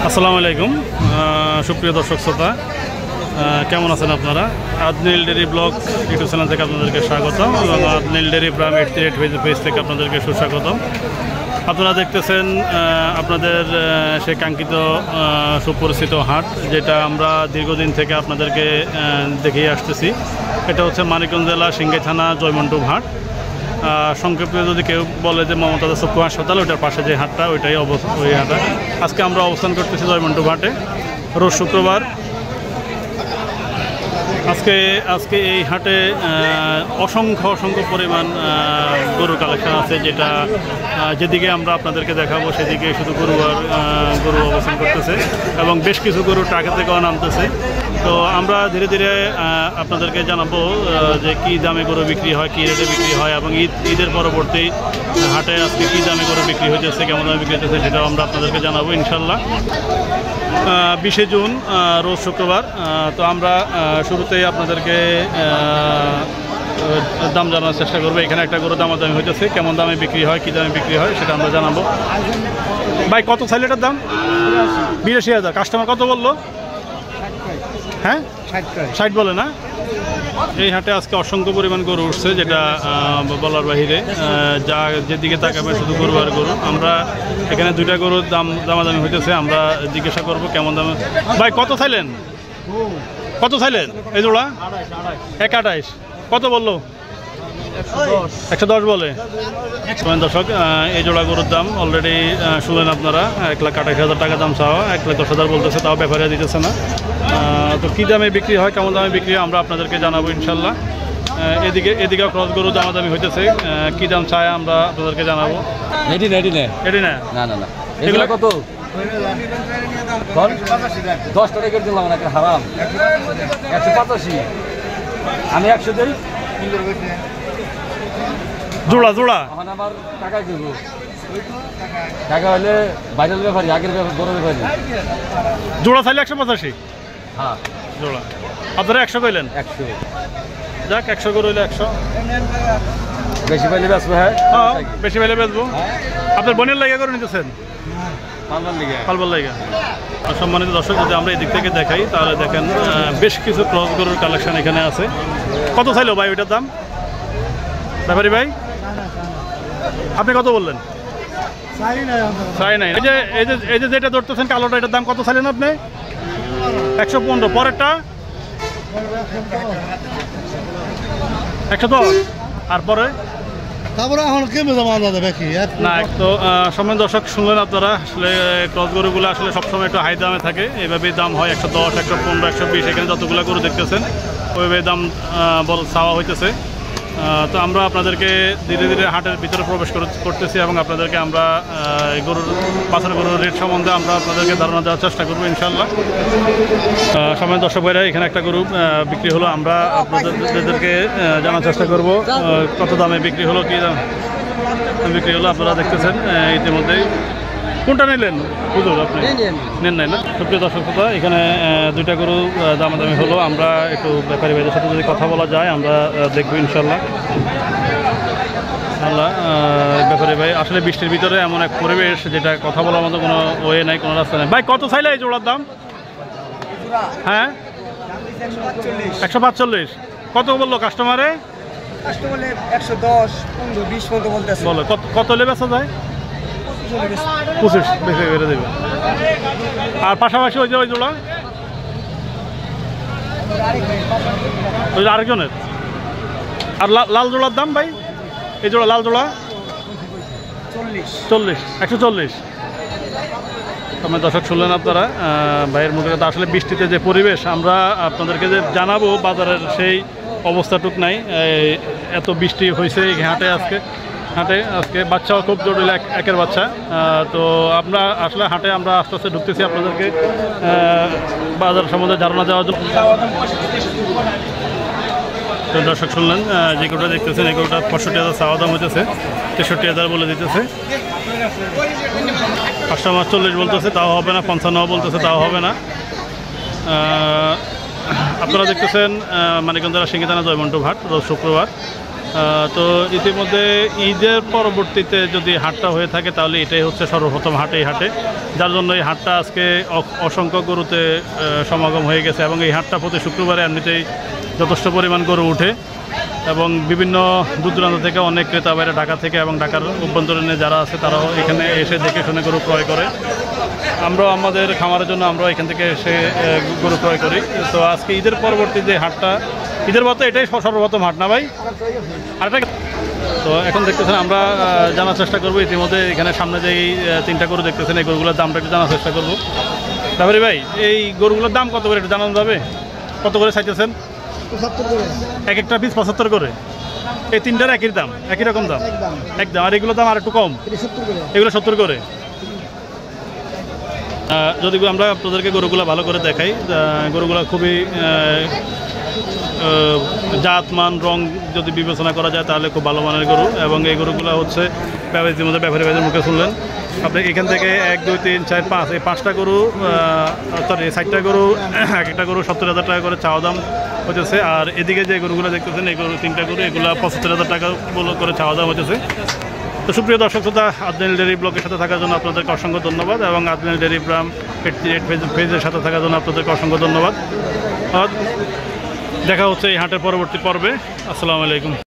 আসসালামু আলাইকুম সুপ্রিয় দর্শক শ্রোতা, কেমন আছেন আপনারা? আদনিল ডেরি ব্লগ ইউটিউব চ্যানেল থেকে আপনাদেরকে স্বাগতম এবং আদনিল ডেরি ব্রাম 88 পেজ থেকে আপনাদেরকে সুস্বাগতম। আপনারা দেখতেছেন আপনাদের সেই কাঙ্ক্ষিত সুপরিচিত হাট, যেটা আমরা দীর্ঘদিন থেকে আপনাদেরকে দেখিয়ে আসতেছি। এটা হচ্ছে মানিকগঞ্জ জেলা সিংগাই থানা জয়মন্টু হাট। সংক্ষেপে যদি কেউ বলে যে মমতাজ চক্ষু হাসপাতাল, ওইটার পাশে যে হাটটা ওইটাই ওই হাটটা। আজকে আমরা অবস্থান করতেছি জয়মন্টু হাটে, রোজ শুক্রবার। আজকে এই হাটে অসংখ্য পরিমাণ গরুর কালেকশন আছে, যেদিকে আমরা আপনাদেরকে দেখাবো সেদিকে শুধু গরু অবস্থান করতেছে এবং বেশ কিছু গরু ট্রাকে থেকেও নামতেছে। তো আমরা ধীরে ধীরে আপনাদেরকে জানাবো যে কী দামে গরু বিক্রি হয়, কী রেটে বিক্রি হয় এবং ঈদের পরবর্তী হাটে আজকে কী দামে গরু বিক্রি হইতেছে, কেমন দামে বিক্রি হইতেছে সেটাও আমরা আপনাদেরকে জানাবো ইনশাল্লাহ। 20 জুন রোজ শুক্রবার। তো আমরা শুরুতেই আপনাদেরকে দাম জানার চেষ্টা করবো। এখানে একটা গরু দামাদামি হইতেছে, কেমন দামে বিক্রি হয়, কী দামে বিক্রি হয় সেটা আমরা জানাবো। ভাই, কত সাইলেটার দাম? 82,000। কাস্টমার কত বললো? হ্যাঁ, 60 বলে না? এই হাটে আজকে অসংখ্য পরিমাণ গরু উঠছে, যেটা বলার বাহিরে। যেদিকে তাকাবে শুধু গরু আর গরু। আমরা এখানে দুইটা গরুর দামাদামি হইতেছে, আমরা জিজ্ঞাসা করবো কেমন দামে। ভাই, কত চাইলেন? এই জোড়া 1.28। কত বললো? 110 বলে। দর্শক, এই জোড়া গরুর দাম অলরেডি শুনলেন আপনারা। 1,28,000 টাকা দাম চাওয়া, 1,10,000 বলতেছে, তাও ব্যাপারে দিতেছে না। তো কী দামে বিক্রি হয়, কেমন দামে বিক্রি হয় আমরা আপনাদেরকে জানাবো ইনশাল্লাহ। এদিকে ক্রস গরু দামাদামি হইতেছে, কী দাম চায় আমরা আপনাদেরকে জানাবো। এটি না এগুলো কত? 10 টাকা করে দিলাম না, হারাম। 185। আমি 100 দিই। জোড়া এখন আবার টাকা দিব। টাকা হলে বাইরের ব্যাপারী, আগের বড় ব্যাপারী। জোড়া চাইলে 185। হ্যাঁ, জোড়া। আপনারা 100 কইলেন? 100। যাক, 100 করে হইলে 100। বেশি পাইলে বেচবো। হ্যাঁ, বেশি পাইলে বেচবো। আপনার বোনের লাগে করে নিতেছেন? পালবার লাগে। সম্মানিত দর্শক, যদি আমরা এই দিক থেকে দেখাই তাহলে দেখেন বেশ কিছু ক্রস গরুর কালেকশন এখানে আছে। কত চাইলো ভাই ওইটার দাম? ব্যাপারী ভাই, আপনি কত বললেন? চাই নাই। এই যে যেটা ধরতেছেন কালোটা, এটার দাম কত চাইলেন আপনি? 115। পরেরটা 110। আর পরে না। তো সম্মানিত দর্শক, শুনলেন আপনারা। আসলে ক্রস গরুগুলো আসলে সবসময় একটু হাই দামে থাকে। এইভাবেই দাম হয় 110, 115, 120। এখানে যতগুলো গরু দেখতেছেন ওইভাবে দাম চাওয়া হইতেছে। তো আমরা আপনাদেরকে ধীরে ধীরে হাটের ভিতরে প্রবেশ করতেছি এবং আপনাদেরকে আমরা বাছার গরুর রেট সম্বন্ধে আমরা আপনাদেরকে ধারণা দেওয়ার চেষ্টা করবো ইনশাল্লাহ। সম্মানিত দর্শক ভাইরা, এখানে একটা গরু বিক্রি হলো, আমরা আপনাদেরকে জানার চেষ্টা করব কত দামে বিক্রি হলো, কী দাম বিক্রি হলো। আপনারা দেখতেছেন ইতিমধ্যেই। কোনটা নিলেন হুজুর? আপনি নেন নাই না? সুপ্রিয় দর্শক শ্রোতা, এখানে দুইটা গরু দামাদামি হলো। আমরা একটু ব্যাপারী ভাইদের সাথে যদি কথা বলা যায় আমরা দেখবো ইনশাল্লাহ। ব্যাপারী ভাই, আসলে বৃষ্টির ভিতরে এমন এক পরিবেশ যেটা কথা বলার মতো কোনো ওয়ে নাই, কোনো রাস্তা নেই। ভাই, কত চাইলে এই জোড়ার দাম? হ্যাঁ, 145। কত বললো কাস্টমারে? 110, 15, 20 পর্যন্ত বলতেছে। বলো কত হলে বেচা যায়? 25 বেশি করে দেবে। আর পাশাপাশি ওই জোড়া আরেকজনের। আর লাল জোড়ার দাম ভাই? এই জোড়া লাল জোড়া 40। 140। আমার দর্শক শুনলেন আপনারা ভাইয়ের মুখে। আসলে বৃষ্টিতে যে পরিবেশ, আমরা আপনাদেরকে যে জানাবো বাজারের সেই অবস্থাটুক নাই। এত বৃষ্টি হয়েছে এই হাটে আজকে বাচ্চাও খুব জরুরি, একের বাচ্চা। তো আমরা আসলে হাটে আমরা আস্তে আস্তে ঢুকতেছি আপনাদেরকে বাজার সম্বন্ধে ধারণা দেওয়ার জন্য। তো দর্শক শুনলেন যে গরুটা দেখতেছেন, এই গরুটা 65,000 চাওয়া দাম হইতেছে, 63,000 বলে দিতেছে। কাস্টমার 40 বলতেছে, তাও হবে না। 55 বলতেছে, তাও হবে না। আপনারা দেখতেছেন মানিকগঞ্জ জেলা সিংগাই থানা জয়মন্টু হাট, রোজ শুক্রবার। তো ইতিমধ্যে ঈদের পরবর্তীতে যদি হাটটা হয়ে থাকে তাহলে এটাই হচ্ছে সর্বপ্রথম হাট এই হাটে, যার জন্য এই হাটটা আজকে অসংখ্য গরুতে সমাগম হয়ে গেছে এবং এই হাটটা প্রতি শুক্রবারে এমনিতেই যথেষ্ট পরিমাণ গরু উঠে এবং বিভিন্ন দূর দূরান্ত থেকে অনেক ক্রেতা বাইরে ঢাকা থেকে এবং ঢাকার অভ্যন্তরীণে যারা আছে তারাও এখানে এসে দেখে শুনে গরু ক্রয় করে। আমরাও আমাদের খামারের জন্য আমরাও এখান থেকে এসে গরু ক্রয় করি। তো আজকে ঈদের পরবর্তী যে হাটটা, ঈদের মতো এটাই সর্বপ্রথম হাট না ভাই? আরেকটা তো এখন দেখতেছেন আমরা জানার চেষ্টা করবো, ইতিমধ্যে এখানে সামনে যে এই 3টা গরু দেখতেছেন এই গরুগুলোর দামটা একটু জানার চেষ্টা করবো। তারপরে ভাই এই গরুগুলোর দাম কত করে একটু জানানো যাবে? কত করে চাইতেছেন? এক একটা পিস 75 করে। এই 3টার একই দাম, একই রকম দাম, একদম। আর এগুলোর দাম আর একটু কম, এগুলো 70 করে। যদি আমরা আপনাদেরকে গরুগুলো ভালো করে দেখাই, গরুগুলো খুবই জাত মান রং যদি বিবেচনা করা যায় তাহলে খুব ভালো মানের গরু এবং এই গরুগুলো হচ্ছে ইতিমধ্যে ব্যাপারী ভাইদের মুখে শুনলেন। আপনি এখান থেকে 1, 2, 3, 4, 5 এই 5টা গরু, সরি 4টা গরু, এক একটা গরু 70,000 টাকা করে চাওয়া দাম হচ্ছে। আর এদিকে যে গরুগুলো দেখতেছেন এই গরু 3টা গরু, এগুলো 75,000 টাকা করে চাওয়া দাম হচ্ছে। তো সুপ্রিয় দর্শক শ্রোতা, আদনাইল ডেইরি ব্লগের সাথে থাকার জন্য আপনাদেরকে অসংখ্য ধন্যবাদ এবং আদনাইল ডেইরি ফার্ম পেজের সাথে থাকার জন্য আপনাদেরকে অসংখ্য ধন্যবাদ। দেখা হচ্ছে এই হাটের পরবর্তী পর্বে। আসসালামু আলাইকুম।